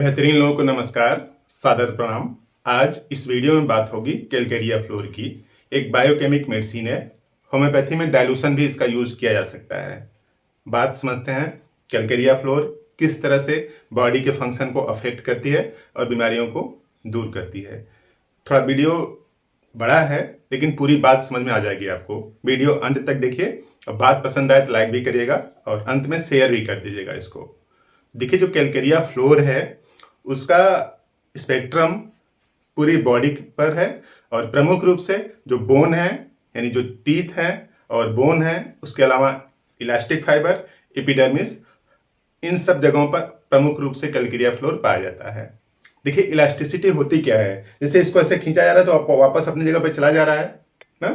बेहतरीन लोगों को नमस्कार, सादर प्रणाम। आज इस वीडियो में बात होगी कैलकेरिया फ्लोर की। एक बायोकेमिक मेडिसिन है। होम्योपैथी में डाइल्यूशन भी इसका यूज किया जा सकता है। बात समझते हैं कैलकेरिया फ्लोर किस तरह से बॉडी के फंक्शन को अफेक्ट करती है और बीमारियों को दूर करती है। थोड़ा वीडियो बड़ा है लेकिन पूरी बात समझ में आ जाएगी आपको। वीडियो अंत तक देखिए और बात पसंद आए तो लाइक भी करिएगा और अंत में शेयर भी कर दीजिएगा इसको। देखिए, जो कैलकेरिया फ्लोर है उसका स्पेक्ट्रम पूरी बॉडी पर है और प्रमुख रूप से जो बोन है, यानी जो टीथ है और बोन है, उसके अलावा इलास्टिक फाइबर, एपिडर्मिस, इन सब जगहों पर प्रमुख रूप से कैलकेरिया फ्लोर पाया जाता है। देखिए, इलास्टिसिटी होती क्या है। जैसे इसको ऐसे खींचा जा रहा है तो आप वापस अपनी जगह पर चला जा रहा है ना।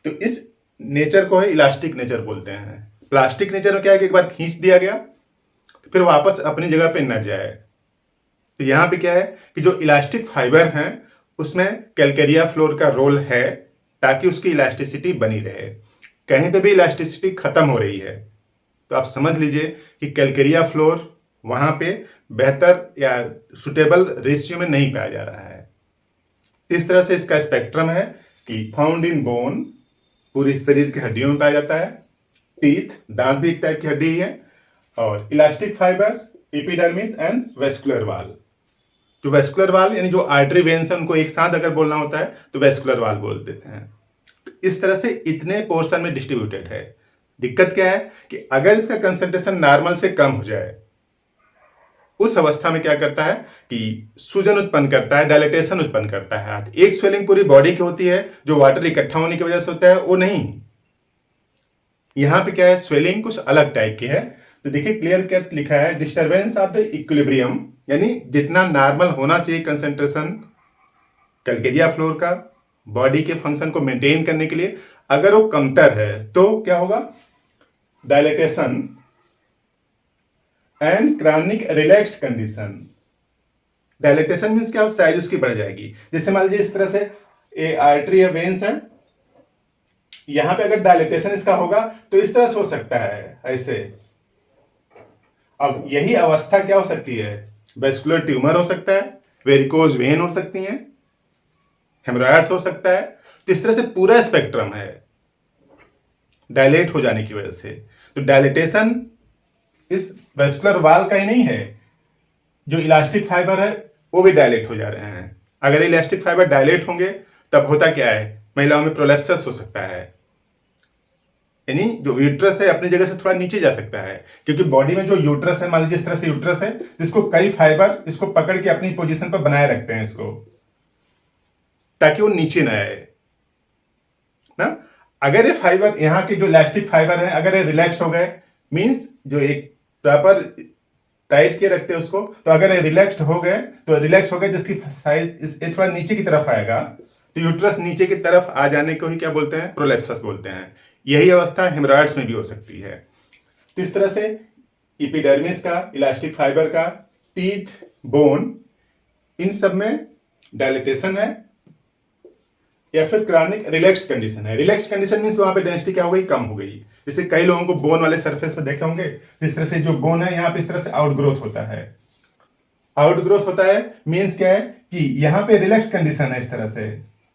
तो इस नेचर को है इलास्टिक नेचर बोलते हैं। प्लास्टिक नेचर में क्या है कि एक बार खींच दिया गया तो फिर वापस अपनी जगह पे न जाए। तो यहाँ पे क्या है कि जो इलास्टिक फाइबर हैं उसमें कैलकेरिया फ्लोर का रोल है ताकि उसकी इलास्टिसिटी बनी रहे। कहीं पे भी इलास्टिसिटी खत्म हो रही है तो आप समझ लीजिए कि कैलकेरिया फ्लोर वहां पे बेहतर या सुटेबल रेशियो में नहीं पाया जा रहा है। इस तरह से इसका स्पेक्ट्रम है कि फाउंड इन बोन, पूरी शरीर की हड्डियों में पाया जाता है। टीथ, दांत भी एक टाइप की हड्डी है। और elastic fibre, epidermis and vascular वाल। जो वेस्कुलर वाल यानी जो आर्टरी वेन्स है उनको एक साथ अगर बोलना होता है तो वेस्कुलर वाल बोल देते हैं। तो इस तरह से इतने पोर्शन में डिस्ट्रीब्यूटेड है। दिक्कत क्या है कि अगर इसका कंसंट्रेशन नॉर्मल से कम हो जाए उस अवस्था में क्या करता है कि सूजन उत्पन्न करता है, डायलेटेशन उत्पन्न करता है। हाथ एक स्वेलिंग पूरी बॉडी की होती है जो वाटर इकट्ठा होने की वजह से होता है, वो नहीं। यहां पे क्या है, स्वेलिंग कुछ अलग टाइप की है। तो देखिए क्लियर कट लिखा है, डिस्टर्बेंस ऑफ द इक्विलिब्रियम, यानी जितना नॉर्मल होना चाहिए कंसंट्रेशन कैलकेरिया फ्लोर का बॉडी के फंक्शन को मेंटेन करने के लिए, अगर वो कमतर है तो क्या होगा, dilatation and chronic relax condition. Dilatation means क्या, साइज उसकी बढ़ जाएगी। जैसे मान लीजिए इस तरह से ये आर्टरी या वेन्स है, यहां पे अगर डायलेटेशन इसका होगा तो इस तरह से हो सकता है ऐसे। अब यही अवस्था क्या हो सकती है, वेस्कुलर ट्यूमर हो सकता है, वेरिकोज वेन हो सकती हैं, हेमरॉइड्स हो सकता है। तो इस तरह से पूरा स्पेक्ट्रम है डायलेट हो जाने की वजह से। तो डायलेटेशन इस वेस्कुलर वाल का ही नहीं है, जो इलास्टिक फाइबर है वो भी डायलेट हो जा रहे हैं। अगर इलास्टिक फाइबर डायलेट होंगे तब होता क्या है, महिलाओं में प्रोलेप्सिस हो सकता है, यानी जो यूट्रस है अपनी जगह से थोड़ा नीचे जा सकता है। क्योंकि बॉडी में जो यूट्रस है, मान लीजिए इस तरह से यूट्रस है जिसको कई फाइबर इसको पकड़ के अपनी पोजीशन पर बनाए रखते हैं इसको, ताकि वो नीचे ना आए ना। अगर ये फाइबर, यहाँ के जो इलास्टिक फाइबर है, अगर ये रिलैक्स हो गए, मींस जो एक प्रॉपर टाइट किए रखते हैं उसको, तो अगर ये रिलैक्स्ड हो गए तो रिलैक्स हो गए जिसकी साइज थोड़ा नीचे की तरफ आएगा, तो यूट्रस नीचे की तरफ आ जाने को ही क्या बोलते हैं, प्रोलेप्सिस बोलते हैं। यही अवस्था हेमरॉइड्स में भी हो सकती है। तो इस तरह से एपिडर्मिस का, इलास्टिक फाइबर का, टीथ, बोन, इन सब में डायलेटेशन है या फिर क्रॉनिक रिलैक्स कंडीशन है। रिलैक्स कंडीशन मींस वहां पे डेंसिटी क्या हो गई, कम हो गई। जैसे कई लोगों को बोन वाले सरफेस पे देखे होंगे, इस तरह से जो बोन है यहाँ पे इस तरह से आउटग्रोथ होता है। आउटग्रोथ होता है मींस क्या है कि यहाँ पे रिलैक्स कंडीशन है, इस तरह से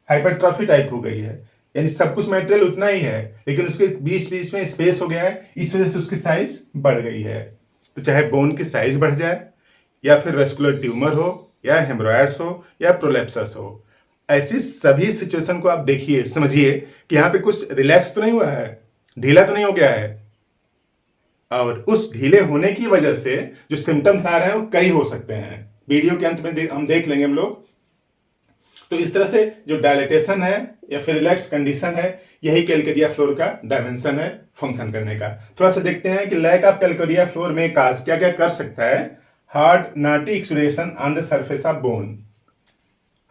हाइपरट्रॉफी टाइप हो गई है, यानी सब कुछ मटेरियल उतना ही है लेकिन उसके बीच बीच में स्पेस हो गया है, इस वजह से उसकी साइज बढ़ गई है। तो चाहे बोन की साइज बढ़ जाए या फिर वेस्कुलर ट्यूमर हो या हेमरॉइड्स हो या प्रोलेप्सिस हो, ऐसी सभी सिचुएशन को आप देखिए, समझिए कि यहाँ पे कुछ रिलैक्स तो नहीं हुआ है, ढीला तो नहीं हो गया है। और उस ढीले होने की वजह से जो सिम्टम्स आ रहे हैं वो कई हो सकते हैं। वीडियो के अंत में हम देख लेंगे हम लोग। तो इस तरह से जो डायलेटेशन है या फिर रिलैक्स कंडीशन है, यही कैलकेरिया फ्लोर का डायमेंशन है फंक्शन करने का। थोड़ा सा देखते हैं कि लैक ऑफ कैलकेरिया फ्लोर में काज क्या क्या कर सकता है। Hard knotty exudation on the surface of bone,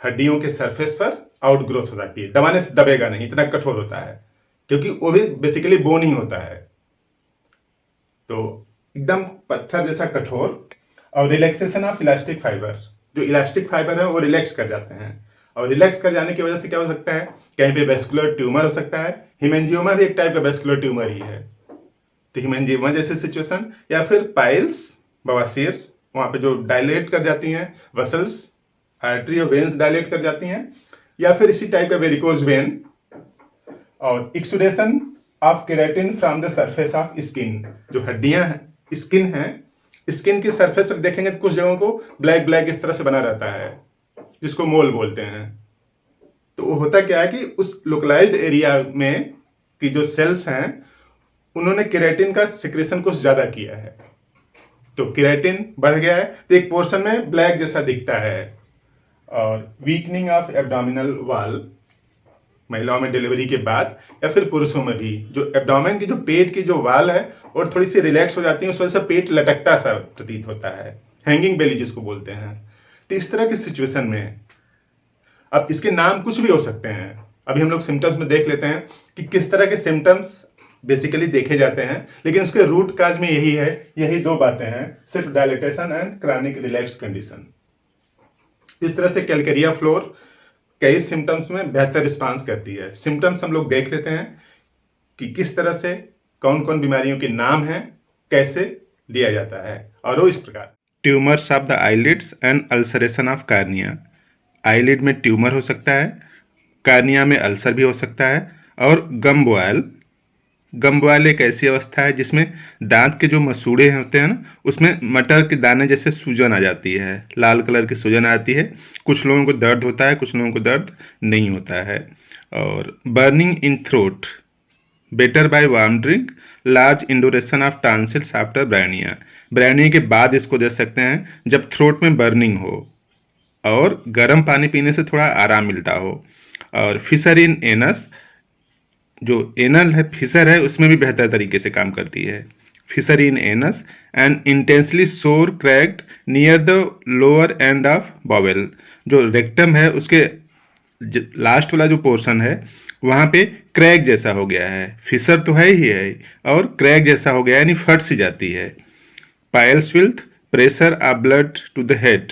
हड्डियों के सरफेस पर आउटग्रोथ हो जाती है, दबाने से दबेगा नहीं, इतना कठोर होता है क्योंकि वो भी बेसिकली बोन ही होता है, तो एकदम पत्थर जैसा कठोर। और रिलैक्सेशन ऑफ इलास्टिक फाइबर, जो इलास्टिक फाइबर है वो रिलैक्स कर जाते हैं और रिलैक्स कर जाने की वजह से क्या हो सकता है, कहीं पे वेस्कुलर ट्यूमर हो सकता है। हिमेंजियोमा भी एक टाइप का वेस्कुलर ट्यूमर ही है, तो हिमेंजियोमा जैसी सिचुएशन, या फिर पाइल्स, बवासीर, वहाँ पे जो डायलेट कर जाती हैं वसल्स, आर्टरी और वेन्स डायलेट कर जाती हैं, या फिर इसी टाइप का वेरिकोज वेन, और exudation of keratin from the surface of skin, जो हड्डियां हैं स्किन है, स्किन की सरफेस पर देखेंगे तो कुछ जगहों को ब्लैक ब्लैक इस तरह से बना रहता है, जिसको मोल बोलते हैं। तो वो होता क्या है कि उस लोकलाइज्ड एरिया में की जो सेल्स हैं उन्होंने केराटिन का सिक्रेशन कुछ ज्यादा किया है, तो केराटिन बढ़ गया है, तो एक पोर्शन में ब्लैक जैसा दिखता है। और वीकनिंग ऑफ एब्डोमिनल वॉल, महिलाओं में डिलीवरी के बाद या फिर पुरुषों में भी, जो एब्डोमेन की जो पेट की जो वाल है और थोड़ी सी रिलैक्स हो जाती है, उस वजह से पेट लटकता सा प्रतीत होता है, हैंगिंग बेली जिसको बोलते हैं। तो इस तरह की सिचुएशन में अब इसके नाम कुछ भी हो सकते हैं। अभी हम लोग सिम्टम्स में देख लेते हैं कि किस तरह के सिम्टम्स बेसिकली देखे जाते हैं, लेकिन उसके रूट काज में यही है, यही दो बातें हैं, सिर्फ dilatation and chronic relax condition. इस तरह से कैलकेरिया फ्लोर कई सिम्टम्स में बेहतर रिस्पांस करती है। सिम्टम्स हम लोग देख लेते हैं कि किस तरह से कौन कौन बीमारियों के नाम हैं, कैसे लिया जाता है, और वो इस प्रकार। Tumours of the eyelids and ulceration of cornea. Eyelid में ट्यूमर हो सकता है, कार्निया में अल्सर भी हो सकता है, और गम बॉयल। गम बॉयल एक ऐसी अवस्था है जिसमें दांत के जो मसूड़े होते हैं ना, उसमें मटर के दाने जैसे सूजन आ जाती है, लाल कलर की सूजन आती है। कुछ लोगों को दर्द होता है, कुछ लोगों को दर्द नहीं होता है। और burning in throat, better by warm drink, large induration of tonsils after Bryonia. Bryonia के बाद इसको दे सकते हैं जब थ्रोट में बर्निंग हो और गर्म पानी पीने से थोड़ा आराम मिलता हो। और फिशर इन एनस, जो एनल है फिशर है, उसमें भी बेहतर तरीके से काम करती है। Fissure in anus and intensely sore cracked near the lower end of bowel, जो रेक्टम है उसके लास्ट वाला जो पोर्शन है वहाँ पे क्रैक जैसा हो गया है। फिशर तो है ही है, और क्रैक जैसा हो गया है, यानी फट सी जाती है। Piles with pressure of blood to the head,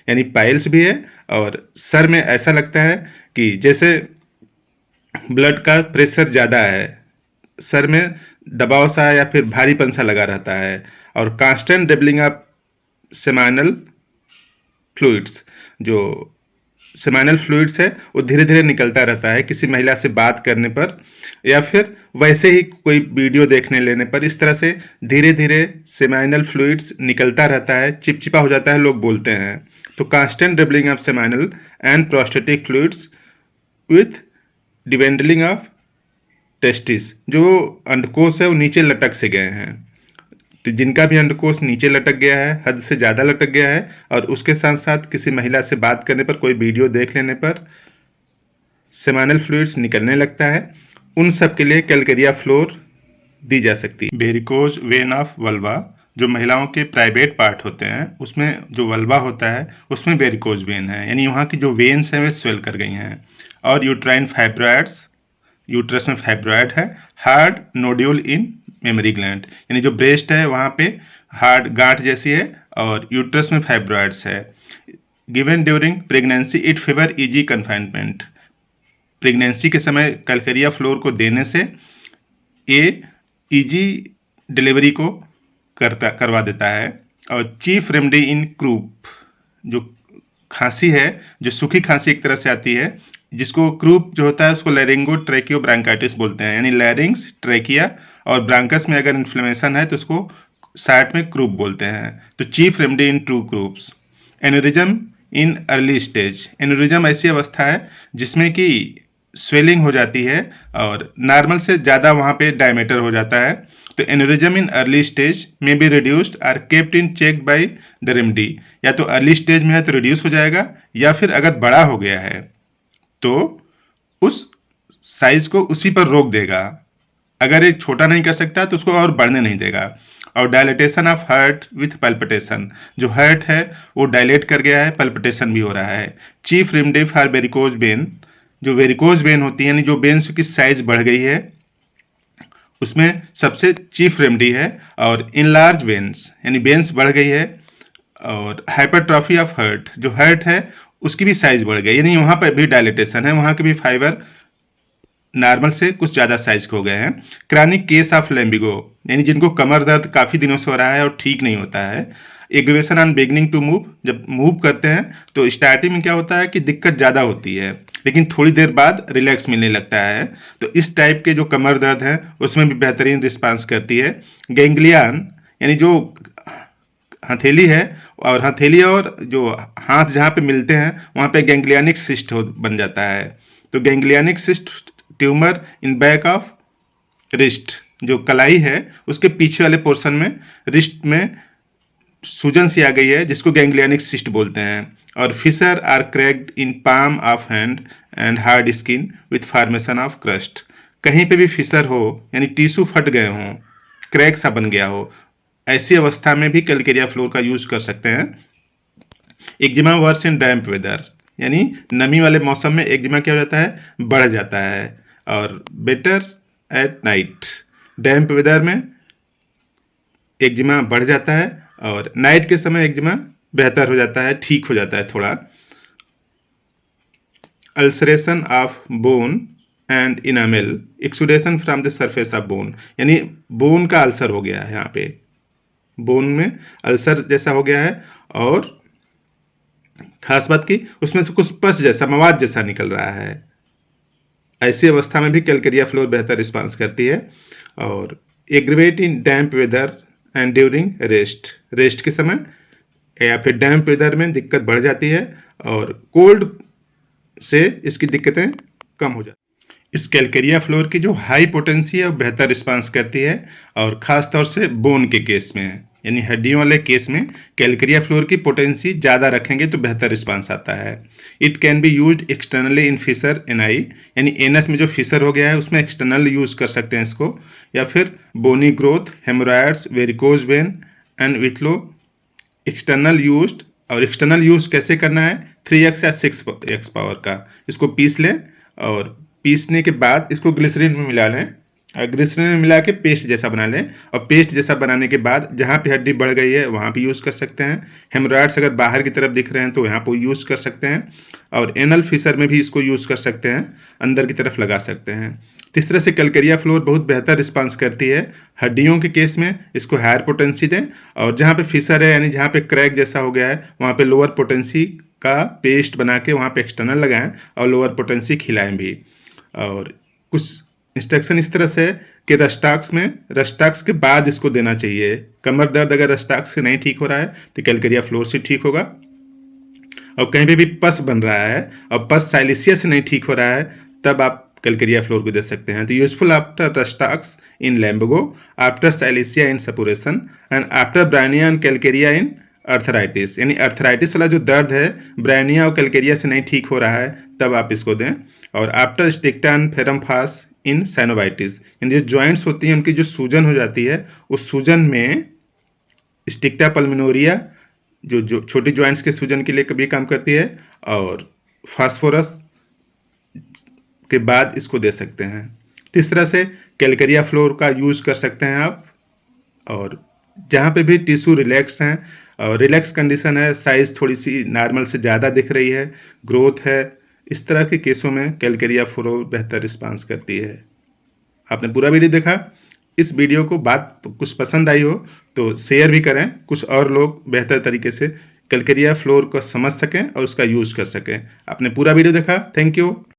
यानी पाइल्स भी है और सर में ऐसा लगता है कि जैसे ब्लड का प्रेशर ज़्यादा है, सर में दबाव सा या फिर भारीपन सा लगा रहता है। और constant dribbling of seminal fluids, जो सेमाइनल फ्लूइड्स है वो धीरे धीरे निकलता रहता है किसी महिला से बात करने पर, या फिर वैसे ही कोई वीडियो देखने लेने पर, इस तरह से धीरे धीरे सेमाइनल फ्लूइड्स निकलता रहता है, चिपचिपा हो जाता है, लोग बोलते हैं। तो constant dribbling of seminal and prostatic fluids with dwindling of testis, जो अंडकोश है वो नीचे लटक से गए हैं। तो जिनका भी अंडकोश नीचे लटक गया है, हद से ज़्यादा लटक गया है, और उसके साथ साथ किसी महिला से बात करने पर, कोई वीडियो देख लेने पर सेमाइनल फ्लूइड्स निकलने लगता है, उन सब के लिए कैलकेरिया फ्लोर दी जा सकती है। वेरिकोज वेन ऑफ वल्वा, जो महिलाओं के प्राइवेट पार्ट होते हैं उसमें जो वल्वा होता है उसमें वेरिकोज वेन है, यानी वहाँ की जो वेन्स हैं वे स्वेल कर गई हैं। और यूट्राइन फाइब्रॉइड्स, यूट्रस में फाइब्रॉइड है। हार्ड नोड्यूल इन मेमरी ग्लैंड, यानी जो ब्रेस्ट है वहाँ पे हार्ड गांठ जैसी है, और यूट्रस में फाइब्रॉइड्स है। Given during pregnancy it favour easy confinement, pregnancy के समय कैलकेरिया फ्लोर को देने से ये इजी डिलीवरी को करवा देता है। और चीफ रेमेडी इन क्रूप, जो खांसी है, जो सूखी खांसी एक तरह से आती है, जिसको क्रूप जो होता है उसको लैरिंगो ट्रैकियो ब्रांकाइटिस बोलते हैं, यानी लैरिंग्स, ट्रैकिया और ब्रांकस में अगर इन्फ्लेमेशन है तो उसको शार्ट में क्रूप बोलते हैं। तो chief remedy in to croups. Aneurysm in early stage, aneurysm ऐसी अवस्था है जिसमें कि स्वेलिंग हो जाती है और नॉर्मल से ज़्यादा वहाँ पे डायमीटर हो जाता है। तो aneurysm in early stage may be reduced or kept in check by the remedy, या तो अर्ली स्टेज में है तो रिड्यूस हो जाएगा, या फिर अगर बड़ा हो गया है तो उस साइज को उसी पर रोक देगा। अगर ये छोटा नहीं कर सकता तो उसको और बढ़ने नहीं देगा। और dilatation of heart with palpitation, जो हार्ट है वो डायलेट कर गया है, पल्पिटेशन भी हो रहा है। Chief remedy for varicose vein, जो वेरिकोज वेन होती है, यानी जो वेन्स की साइज बढ़ गई है, उसमें सबसे चीफ रेमेडी है। और इनलार्ज वेन्स, यानी वेन्स बढ़ गई है। और हाइपरट्रॉफी ऑफ हार्ट, जो हार्ट है उसकी भी साइज बढ़ गई, यानी वहाँ पर भी डायलिटेशन है, वहाँ के भी फाइबर नॉर्मल से कुछ ज़्यादा साइज के हो गए हैं। क्रॉनिक केस ऑफ लैम्बिगो, यानी जिनको कमर दर्द काफ़ी दिनों से हो रहा है और ठीक नहीं होता है, aggravation on beginning to move, जब मूव करते हैं तो स्टार्टिंग में क्या होता है कि दिक्कत ज़्यादा होती है, लेकिन थोड़ी देर बाद रिलैक्स मिलने लगता है। तो इस टाइप के जो कमर दर्द है उसमें भी बेहतरीन रिस्पांस करती है। गैंग्लियन यानी जो हथेली है, और हथेली और जो हाथ जहाँ पे मिलते हैं वहाँ पे गैंग्लियनिक सिस्ट बन जाता है। तो ganglionic cyst tumour in back of wrist, जो कलाई है उसके पीछे वाले पोर्शन में रिस्ट में सूजन सी आ गई है, जिसको गैंग्लियनिक सिस्ट बोलते हैं। और fissure or cracked in palm of hand and hard skin with formation of crust. कहीं पे भी फिशर हो यानी टिश्यू फट गए हों, क्रैक सा बन गया हो, ऐसी अवस्था में भी कैलकेरिया फ्लोर का यूज कर सकते हैं। एक्जिमा वर्स इन डैम्प वेदर, यानी नमी वाले मौसम में एक्जिमा क्या हो जाता है, बढ़ जाता है। और better at night, damp weather में एक्जिमा बढ़ जाता है और नाइट के समय एक्जिमा बेहतर हो जाता है, ठीक हो जाता है थोड़ा। Ulceration of bone and enamel, exudation from the surface of bone, यानी बोन का अल्सर हो गया है, यहाँ पे बोन में अल्सर जैसा हो गया है, और खास बात की उसमें से कुछ पस जैसा, मवाद जैसा निकल रहा है। ऐसी अवस्था में भी कैलकेरिया फ्लोर बेहतर रिस्पांस करती है। और aggravate in damp weather and during rest, rest के समय या फिर डैम्प वेदर में दिक्कत बढ़ जाती है, और कोल्ड से इसकी दिक्कतें कम हो जाती हैं। इस कैलकेरिया फ्लोर की जो हाई पोटेंसी है वो बेहतर रिस्पांस करती है, और ख़ास तौर से बोन के केस में, यानी हड्डियों वाले केस में कैलकेरिया फ्लोर की पोटेंसी ज़्यादा रखेंगे तो बेहतर रिस्पांस आता है। It can be used externally in fissure ani, यानी एनस में जो फिशर हो गया है उसमें एक्सटर्नल यूज़ कर सकते हैं इसको, या फिर bony growth, haemorrhoids, varicose vein and whitlow external used. और एक्सटर्नल यूज़ कैसे करना है, 3x या 6x पावर का इसको पीस लें, और पीसने के बाद इसको ग्लिसरीन में मिला लें, और ग्लिसरीन में मिला के पेस्ट जैसा बना लें। और पेस्ट जैसा बनाने के बाद जहाँ पे हड्डी बढ़ गई है वहाँ पे यूज़ कर सकते हैं। हेमोराइड्स अगर बाहर की तरफ दिख रहे हैं तो यहाँ पर यूज़ कर सकते हैं, और एनल फिशर में भी इसको यूज़ कर सकते हैं, अंदर की तरफ लगा सकते हैं। तो इस तरह से कैलकेरिया फ्लोर बहुत बेहतर रिस्पांस करती है। हड्डियों के केस में इसको हायर पोटेंसी दें, और जहाँ पे फिशर है यानी जहाँ पे क्रैक जैसा हो गया है वहाँ पे लोअर पोटेंसी का पेस्ट बना के वहाँ पे एक्सटर्नल लगाएं और लोअर पोटेंसी खिलाएं भी। और कुछ इंस्ट्रक्शन इस तरह से कि रस्टाक्स में, रस्टाक्स के बाद इसको देना चाहिए। कमर दर्द अगर रस्टाक्स से नहीं ठीक हो रहा है तो कैलकेरिया फ्लोर से ठीक होगा। और कहीं पे भी पस बन रहा है और पस साइलिसिया से नहीं ठीक हो रहा है तब आप कैलकेरिया फ्लोर को दे सकते हैं। तो useful after rhus tox in lumbago, after silicea in suppuration and after Bryonia and calcarea in arthritis, यानी अर्थराइटिस वाला जो दर्द है ब्रायनिया और कैलकेरिया से नहीं ठीक हो रहा है तब आप इसको दें। और after Sticta and ferrum phos in synovitis, यानी जो जॉइंट्स होती हैं उनकी जो सूजन हो जाती है उस सूजन में स्टिक्टा पल्मिनोरिया जो छोटी जॉइंट्स के सूजन के लिए कभी काम करती है, और फास्फोरस के बाद इसको दे सकते हैं। तो इस तरह से कैलकेरिया फ्लोर का यूज़ कर सकते हैं आप। और जहाँ पे भी टिश्यू रिलैक्स हैं और रिलैक्स कंडीशन है, साइज़ थोड़ी सी नॉर्मल से ज़्यादा दिख रही है, ग्रोथ है, इस तरह के केसों में कैलकेरिया फ्लोर बेहतर रिस्पांस करती है। आपने पूरा वीडियो देखा। इस वीडियो को बात कुछ पसंद आई हो तो शेयर भी करें, कुछ और लोग बेहतर तरीके से कैलकेरिया फ्लोर को समझ सकें और उसका यूज़ कर सकें। आपने पूरा वीडियो देखा, थैंक यू।